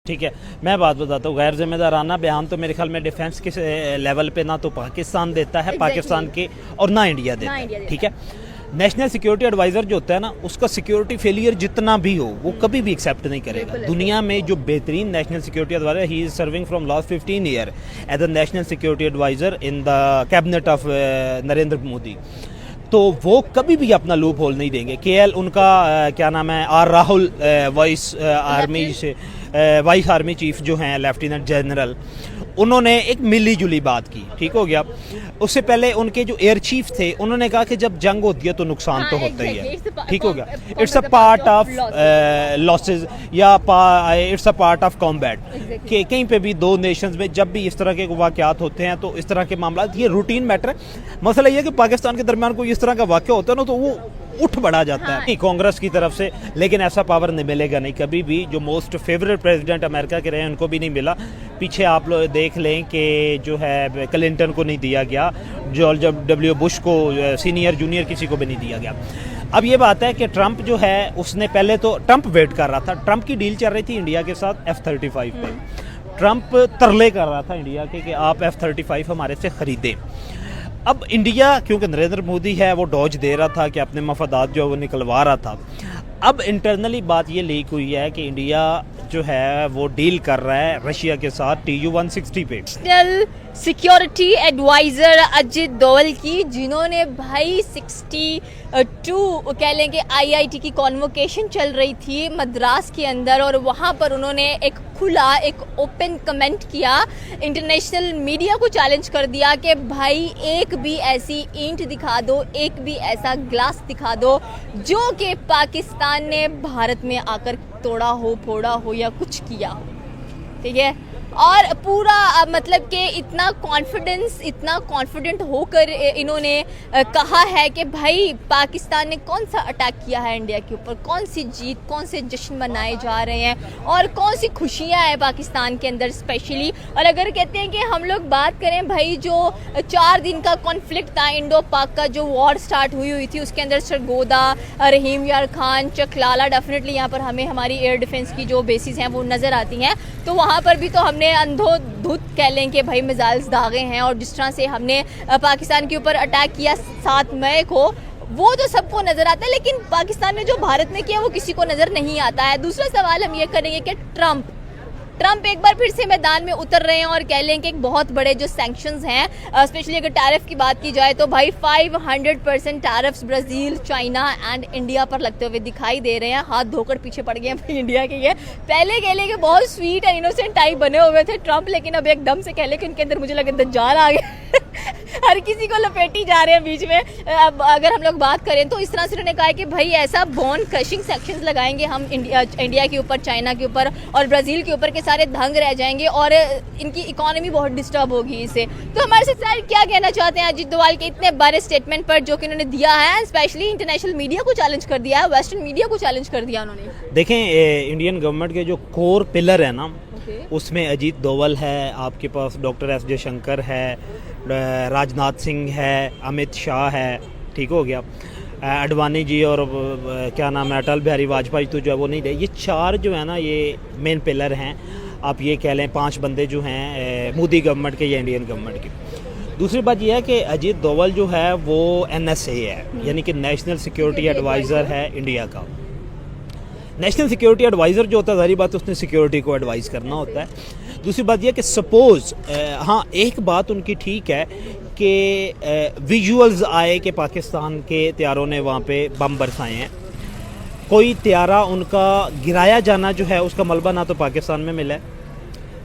ठीक है, मैं बात बताता हूँ, गैर जिम्मेदाराना बयान तो मेरे ख्याल में डिफेंस के लेवल पे ना तो पाकिस्तान देता है पाकिस्तान के, और ना इंडिया देता है। ठीक है, नेशनल सिक्योरिटी एडवाइज़र जो होता है ना, उसका सिक्योरिटी फेलियर जितना भी हो वो कभी भी एक्सेप्ट नहीं करेगा। दुनिया में जो बेहतरीन national security adviser, he is serving from last 15 year as a national security adviser in the cabinet of Narendra Modi, तो वो कभी भी अपना लूप होल नहीं देंगे। केएल उनका क्या नाम है, R Rahul vice army chief जो हैं लेफ्टिनेंट जनरल, उन्होंने एक मिली जुली बात की, ठीक हो गया। उससे पहले उनके जो एयर चीफ थे उन्होंने कहा कि जब जंग होती है तो नुकसान तो होता ही है, ठीक हो गया, it's a part of losses या it's a part of combat, कि कहीं पे भी दो नेशंस में जब भी इस तरह के वाक़यात होते हैं तो इस तरह के मामला, ये रूटीन मैटर है। मसला ये है कि पाकिस्तान के दरमियान कोई इस तरह का वाक़या होता है ना तो वो उठ बढ़ा जाता है कांग्रेस की तरफ से, लेकिन ऐसा पावर नहीं मिलेगा नहीं कभी भी। जो मोस्ट फेवरेट प्रेसिडेंट अमेरिका के रहे हैं उनको भी नहीं मिला। पीछे आप लोग देख लें कि जो है क्लिंटन को नहीं दिया गया, जॉर्ज डब्ल्यू बुश को, सीनियर जूनियर किसी को भी नहीं दिया गया। अब ये बात है कि ट्रंप जो है उसने पहले तो ट्रंप वेट कर रहा था, ट्रंप की डील चल रही थी इंडिया के साथ F-35 पर, ट्रंप तरले कर रहा था इंडिया के कि आप F-35 हमारे से ख़रीदें। अब इंडिया क्योंकि नरेंद्र मोदी है वो डॉज दे रहा था कि अपने मफादात जो है वो निकलवा रहा था। अब इंटरनली बात ये लीक हुई है कि इंडिया जो है वो डील कर रहा है रशिया के साथ TU-160 पे। National security adviser Ajit Doval की, जिन्होंने भाई 62 कह लें कि IIT की कॉन्वोकेशन चल रही थी मद्रास के अंदर, और वहाँ पर उन्होंने एक खुला एक ओपन कमेंट किया, इंटरनेशनल मीडिया को चैलेंज कर दिया कि भाई एक भी ऐसी ईंट दिखा दो, एक भी ऐसा ग्लास दिखा दो जो कि पाकिस्तान ने भारत में आकर तोड़ा हो, फोड़ा हो या कुछ किया हो, ठीक है। और पूरा मतलब कि इतना कॉन्फिडेंट होकर इन्होंने कहा है कि भाई पाकिस्तान ने कौन सा अटैक किया है इंडिया के ऊपर, कौन सी जीत, कौन से जश्न मनाए जा रहे हैं और कौन सी खुशियां हैं पाकिस्तान के अंदर स्पेशली। और अगर कहते हैं कि हम लोग बात करें भाई, जो 4 दिन का कॉन्फ्लिक्ट था इंडो पाक का, जो वॉर स्टार्ट हुई थी, उसके अंदर सरगोदा, रहीम यार खान, चकलाला, डेफिनेटली यहाँ पर हमें हमारी एयर डिफेंस की जो बेसिस हैं वो नज़र आती हैं, तो वहाँ पर भी तो हमने अंधोधुत कह लें कि भाई मिसाइल्स दागे हैं। और जिस तरह से हमने पाकिस्तान के ऊपर अटैक किया 7 मई को, वो तो सबको नज़र आता है, लेकिन पाकिस्तान ने जो भारत में किया वो किसी को नज़र नहीं आता है। दूसरा सवाल हम ये करेंगे कि ट्रंप एक बार फिर से मैदान में उतर रहे हैं और कह लें कि एक बहुत बड़े जो सैंक्शंस हैं, स्पेशली अगर टैरिफ की बात की जाए तो भाई 500% tariffs Brazil, China and India पर लगते हुए दिखाई दे रहे हैं। हाथ धोकर पीछे पड़ गए हैं भाई इंडिया के। ये पहले कह लें कि बहुत स्वीट एंड इनोसेंट टाइप बने हुए थे ट्रंप, लेकिन अब एकदम से कह लें कि उनके अंदर मुझे लगे दज्जाल आ गए हर किसी को लपेटी जा रहे हैं बीच में। अब अगर हम लोग बात करें तो इस तरह से उन्होंने कहा है कि भाई ऐसा बोन क्रशिंग सेक्शंस लगाएंगे हम इंडिया के ऊपर, चाइना के ऊपर और ब्राज़ील के ऊपर के सारे दंग रह जाएंगे और इनकी इकोनॉमी बहुत डिस्टर्ब होगी इससे। तो हमारे साथ क्या कहना चाहते हैं अजित डोवाल के इतने बड़े स्टेटमेंट पर जो कि उन्होंने दिया है, स्पेशली इंटरनेशनल मीडिया को चैलेंज कर दिया है, वेस्टर्न मीडिया को चैलेंज कर दिया उन्होंने। देखें, इंडियन गवर्नमेंट के जो कोर पिलर है ना, उसमें अजीत डोवल है, आपके पास डॉक्टर एस जयशंकर है, राजनाथ सिंह है, अमित शाह है, ठीक हो गया, अडवाणी जी और क्या नाम है अटल बिहारी वाजपेयी तो जो है वो नहीं रहे। ये 4 जो है ना ये मेन पिलर हैं, आप ये कह लें 5 बंदे जो हैं मोदी गवर्नमेंट के या इंडियन गवर्नमेंट के। दूसरी बात यह है कि अजीत डोवल जो है वो NSA है, यानी कि नेशनल सिक्योरिटी एडवाइज़र है इंडिया का। नेशनल सिक्योरिटी एडवाइज़र जो होता है, सारी बात उसने सिक्योरिटी को एडवाइज़ करना होता है। दूसरी बात यह कि सपोज़ हाँ एक बात उनकी ठीक है कि विजुअल्स आए कि पाकिस्तान के त्यारों ने वहाँ पे बम बरसाए हैं, कोई त्यारा उनका गिराया जाना जो है उसका मलबा ना तो पाकिस्तान में मिला है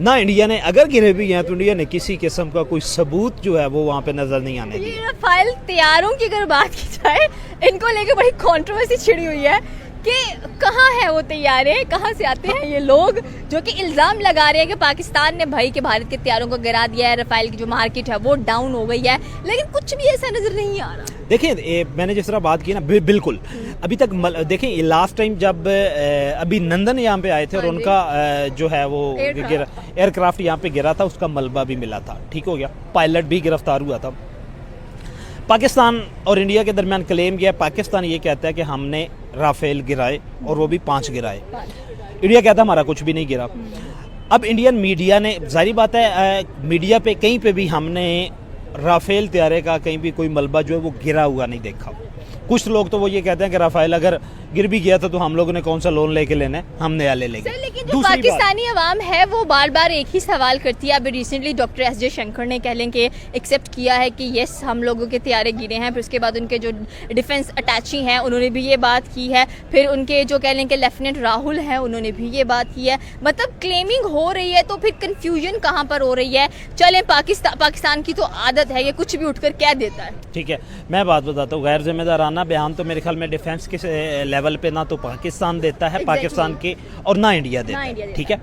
ना इंडिया ने, अगर गिरे भी हैं तो इंडिया ने किसी किस्म का कोई सबूत जो है वो वहाँ पे नज़र नहीं आने दिया। ये रफाल तैयारों की अगर बात की जाए, इनको लेकर बड़ी कंट्रोवर्सी छिड़ी हुई है कि कहाँ है वो तैयारे, कहाँ से आते हैं ये लोग जो कि इल्ज़ाम लगा रहे हैं कि पाकिस्तान ने भाई के भारत के तैयारों को गिरा दिया है, रफाल की जो मार्केट है वो डाउन हो गई है, लेकिन कुछ भी ऐसा नज़र नहीं आ रहा। देखिए मैंने जिस तरह बात की ना, बिल्कुल अभी तक देखें लास्ट टाइम जब अभी नंदन यहाँ पे आए थे और उनका जो है वो एयरक्राफ्ट यहाँ पे गिरा था, उसका मलबा भी मिला था, ठीक हो गया, पायलट भी गिरफ्तार हुआ था। पाकिस्तान और इंडिया के दरमियान क्लेम किया, पाकिस्तान ये कहता है कि हमने राफेल गिराए और वो भी 5 गिराए, इंडिया कहता है हमारा कुछ भी नहीं गिरा। अब इंडियन मीडिया ने, जाहिर बात है मीडिया पे कहीं पे भी हमने राफेल तैयारे का कहीं भी कोई मलबा जो है वो गिरा हुआ नहीं देखा। कुछ लोग तो वो ये कहते हैं कि राफेल अगर गिर भी गया था तो हम लोगों ने कौन सा लोन लेके लेना है, हम नया ले लेंगे। लेकिन जो पाकिस्तानी अवाम है वो बार बार एक ही सवाल करती है। अभी रिसेंटली डॉक्टर एस जयशंकर ने कह लें कि एक्सेप्ट किया है कि यस हम लोगों के तैयारे गिरे हैं। फिर उसके बाद उनके जो डिफेंस अटैची हैं उन्होंने भी ये बात की है। फिर उनके जो कह लें कि लेफ्टिनेंट राहुल हैं उन्होंने भी ये बात की है। मतलब क्लेमिंग हो रही है, तो फिर कन्फ्यूजन कहाँ पर हो रही है? चलें, पाकिस्तान की तो आदत है ये कुछ भी उठकर कह देता है। ठीक है, मैं बात बताता हूँ। गैर जिम्मेदाराना बयान तो मेरे ख्याल में डिफेंस के लेवल पे ना तो पाकिस्तान देता है, पाकिस्तान के, और ना इंडिया देता है। ठीक है,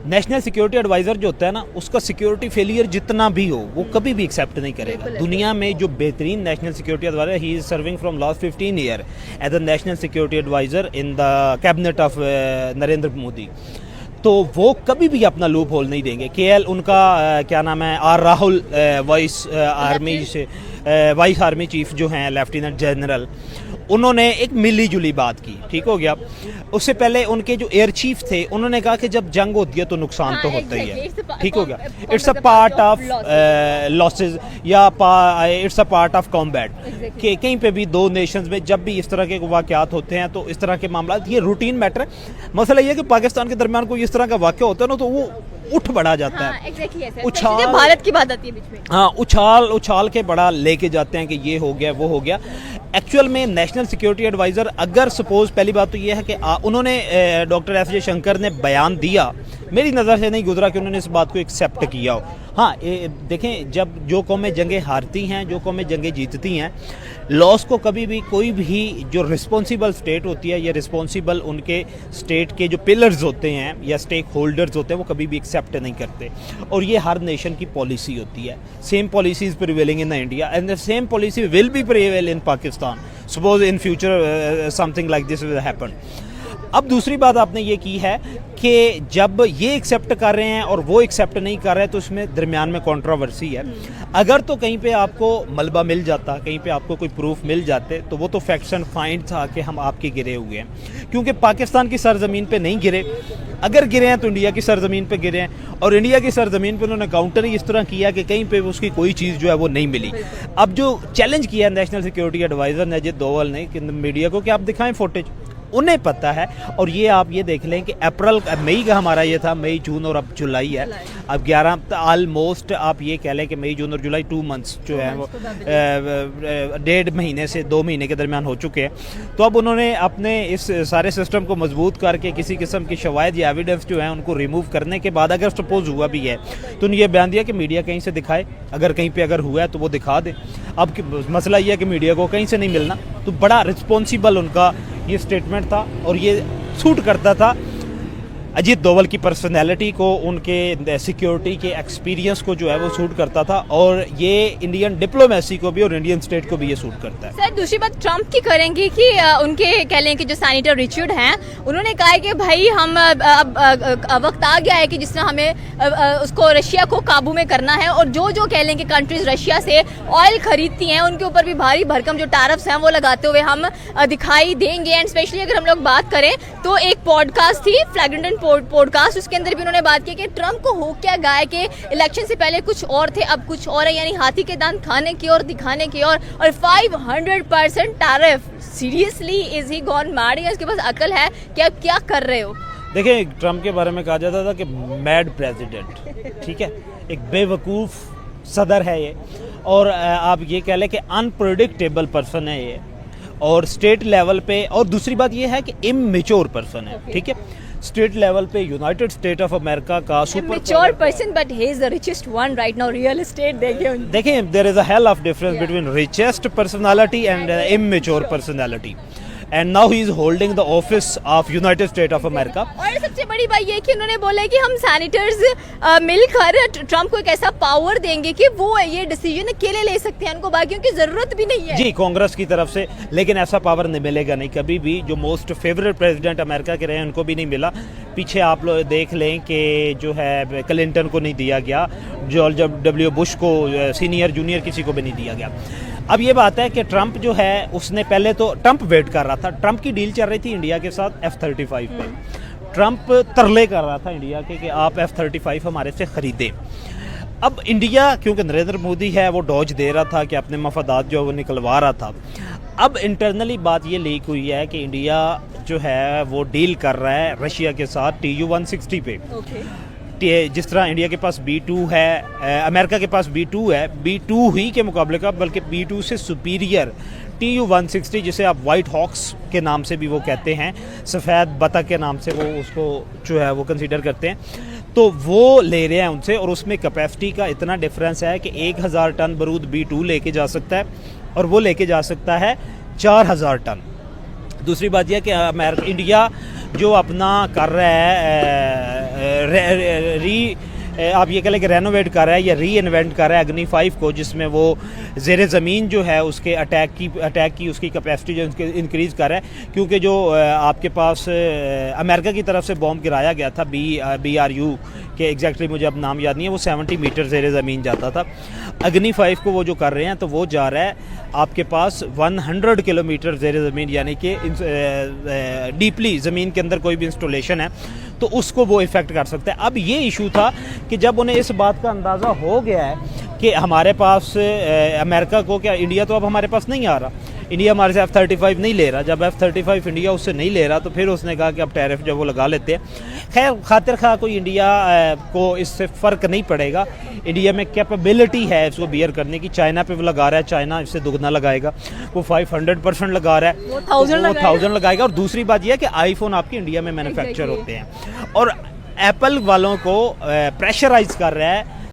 नेशनल सिक्योरिटी एडवाइज़र जो होता है ना, उसका सिक्योरिटी फेलियर जितना भी हो वो कभी भी एक्सेप्ट नहीं करेगा। दुनिया में जो बेहतरीन national security adviser, he is serving from last 15 year as a national security adviser in the cabinet of Narendra Modi, तो वो कभी भी अपना लूप होल नहीं देंगे। केएल उनका क्या नाम है, R Rahul vice army chief जो हैं लेफ्टिनेंट जनरल, उन्होंने एक मिली जुली बात की। ठीक हो गया। उससे पहले उनके जो एयर चीफ थे उन्होंने कहा कि जब जंग होती है तो नुकसान तो होता ही है। ठीक हो गया, it's a part of losses या it's a part of combat. कि कहीं पे भी दो नेशंस में जब भी इस तरह के वाक़यात होते हैं तो इस तरह के मामला ये रूटीन मैटर है। मसला ये है कि पाकिस्तान के दरमियान कोई इस तरह का वाक़या होता है ना तो वो उठ बढ़ा जाता है। उछाल, भारत की बात आती है बीच में। हाँ, उछाल के बड़ा लेके जाते हैं कि ये हो गया वो हो गया। एक्चुअल में नेशनल सिक्योरिटी एडवाइज़र, अगर सपोज, पहली बात तो ये है कि उन्होंने डॉक्टर एस जयशंकर ने बयान दिया, मेरी नज़र से नहीं गुजरा कि उन्होंने इस बात को एक्सेप्ट किया हो। हाँ, देखें, जब जो कौमें जंगें हारती हैं, जो कौमें जंगें जीतती हैं, लॉस को कभी भी कोई भी जो रिस्पॉन्सिबल स्टेट होती है या रिस्पॉन्सिबल उनके स्टेट के जो पिलर्स होते हैं या स्टेक होल्डर्स होते हैं वो कभी भी एक्सेप्ट नहीं करते। और ये हर नेशन की पॉलिसी होती है। Same policy is prevailing in India and the same policy will be prevail in Pakistan suppose in future something like this will happen. अब दूसरी बात आपने ये की है कि जब ये एक्सेप्ट कर रहे हैं और वो एक्सेप्ट नहीं कर रहे हैं तो इसमें दरमियान में कंट्रोवर्सी है। अगर तो कहीं पे आपको मलबा मिल जाता, कहीं पे आपको कोई प्रूफ मिल जाते तो वो तो फैक्ट्स एंड फाइंड था कि हम आपके गिरे हुए हैं, क्योंकि पाकिस्तान की सरजमीन पे नहीं गिरे। अगर गिरे हैं तो इंडिया की सरजमीन पे गिरे हैं, और इंडिया की सरजमीन पे उन्होंने काउंटर ही इस तरह किया कि कहीं पे उसकी कोई चीज़ जो है वो नहीं मिली। अब जो चैलेंज किया नेशनल सिक्योरिटी एडवाइज़र ने, अजित डोवाल ने, मीडिया को कि आप दिखाएं फुटेज, उन्हें पता है। और ये आप ये देख लें कि मई का हमारा ये था, मई जून और अब जुलाई है। अब 11 ऑलमोस्ट आप ये कह लें कि मई जून और जुलाई 2 मंथ्स जो है वो 1.5 महीने से 2 महीने के दरमियान हो चुके हैं। तो अब उन्होंने अपने इस सारे सिस्टम को मजबूत करके किसी किस्म की शवाहिद या एविडेंस जो है उनको रिमूव करने के बाद, अगर सपोज हुआ भी है तो उन्होंने ये बयान दिया कि मीडिया कहीं से दिखाए, अगर कहीं पर अगर हुआ है तो वो दिखा दे। अब मसला ये है कि मीडिया को कहीं से नहीं मिलना, तो बड़ा रिस्पॉन्सिबल उनका ये स्टेटमेंट था और ये सूट करता था अजीत डोवाल की पर्सनैलिटी को, उनके सिक्योरिटी के एक्सपीरियंस को जो है वो सूट करता था, और ये इंडियन डिप्लोमेसी को भी और इंडियन स्टेट को भी ये सूट करता है। सर, दूसरी बात ट्रम्प की करेंगे कि उनके कह लें कि जो सेनेटर रिचर्ड हैं उन्होंने कहा है कि भाई हम अब वक्त आ गया है कि जिस तरह हमें उसको रशिया को काबू में करना है, और जो कह लें कि कंट्रीज रशिया से ऑयल खरीदती हैं उनके ऊपर भी भारी भरकम जो टैरिफ्स हैं वो लगाते हुए हम दिखाई देंगे। एंड स्पेशली अगर हम लोग बात करें तो एक पॉडकास्ट थी, फ्लैग्रेंट पॉडकास्ट, उसके अंदर भी उन्होंने बात की कि ट्रम्प को हो क्या गया कि इलेक्शन से पहले कुछ और थे अब कुछ और है, यानी हाथी के दांत खाने की और दिखाने की और 500% tariff. Seriously is he gone mad? या इसके पास अकल है कि आप क्या कर रहे हो? देखिए, ट्रम्प के बारे में कहा जाता था कि मैड प्रेसिडेंट, ठीक है, एक बेवकूफ़ सदर है ये, और आप ये कह लें कि अनप्रेडिक्टेबल पर्सन है ये, और स्टेट लेवल पे, और दूसरी बात ये है कि इमैच्योर पर्सन है। ठीक है, स्टेट लेवल पे यूनाइटेड स्टेट ऑफ अमेरिका का super mature person, but he is the richest one right now. Real estate देखिए, there is a hell of difference between richest personality and immature personality, and now he is holding the office of United State of America. और सबसे बड़ी बात ये कि उन्होंने बोला कि हम सैनिटर्स मिलकर ट्रम्प को एक ऐसा पावर देंगे कि वो ये डिसीजन अकेले ले सकते हैं, उनको बाकियों की जरूरत भी नहीं है। जी, कांग्रेस की तरफ से, लेकिन ऐसा पावर नहीं मिलेगा नहीं कभी भी। जो मोस्ट फेवरेट प्रेसिडेंट अमेरिका के रहे हैं उनको भी नहीं मिला। पीछे आप लोग देख लें कि जो है क्लिंटन को नहीं दिया गया, जॉर्ज W बुश को, सीनियर जूनियर किसी को भी नहीं दिया गया। अब ये बात है कि ट्रम्प जो है उसने पहले तो ट्रम्प वेट कर रहा था, ट्रम्प की डील चल रही थी इंडिया के साथ F-35 पे। ट्रंप तरले कर रहा था इंडिया के कि आप F-35 हमारे से ख़रीदें। अब इंडिया क्योंकि नरेंद्र मोदी है वो डॉज दे रहा था कि अपने मफादात जो वो निकलवा रहा था। अब इंटरनली बात ये लीक हुई है कि इंडिया जो है वो डील कर रहा है रशिया के साथ TU-160 पे। जिस तरह इंडिया के पास B2 है, अमेरिका के पास B2 है, B2 ही के मुकाबले का बल्कि B2 से सुपीरियर TU-160 जिसे आप वाइट हॉक्स के नाम से भी वो कहते हैं, सफ़ेद बतख के नाम से वो उसको जो है वो कंसीडर करते हैं, तो वो ले रहे हैं उनसे। और उसमें कैपेसिटी का इतना डिफरेंस है कि 1000 टन बारूद B2 लेके जा सकता है और वो लेके जा सकता है 4000 टन। दूसरी बात यह कि इंडिया जो अपना कर रहा है आप ये कह लें कि रेनोवेट कर रहा है या री इन्वेंट कर रहा है अग्नि 5 को, जिसमें वो ज़ेर ज़मीन जो है उसके अटैक की उसकी कैपेसिटी जो इंक्रीज़ कर रहा है। क्योंकि जो आपके पास अमेरिका की तरफ से बॉम्ब गिराया गया था BRU के एग्जैक्टली मुझे अब नाम याद नहीं है, वो 70 मीटर ज़ेर ज़मीन जाता था। अग्नि 5 को वो जो कर रहे हैं तो वो जा रहा है आपके पास 100 किलोमीटर ज़ेर ज़मीन, यानी कि डीपली ज़मीन के अंदर कोई भी इंस्टॉलेशन है तो उसको वो इफ़ेक्ट कर सकता है। अब ये इशू था कि जब उन्हें इस बात का अंदाज़ा हो गया है कि हमारे पास अमेरिका को क्या, इंडिया तो अब हमारे पास नहीं आ रहा, इंडिया हमारे से F-35 नहीं ले रहा, जब F-35 इंडिया उससे नहीं ले रहा तो फिर उसने कहा कि अब टैरिफ जो वो लगा लेते हैं। खैर खातिर खा कोई इंडिया को इससे फ़र्क नहीं पड़ेगा, इंडिया में कैपेबिलिटी है इसको बियर करने की। चाइना पे वो लगा रहा है, चाइना इससे दुगना लगाएगा, वो 500% लगा रहा है, वो 1000 लगाएगा। और दूसरी बात यह है कि आईफोन आपके इंडिया में मैन्युफैक्चर होते हैं और एप्पल वालों को प्रेशराइज कर रहा है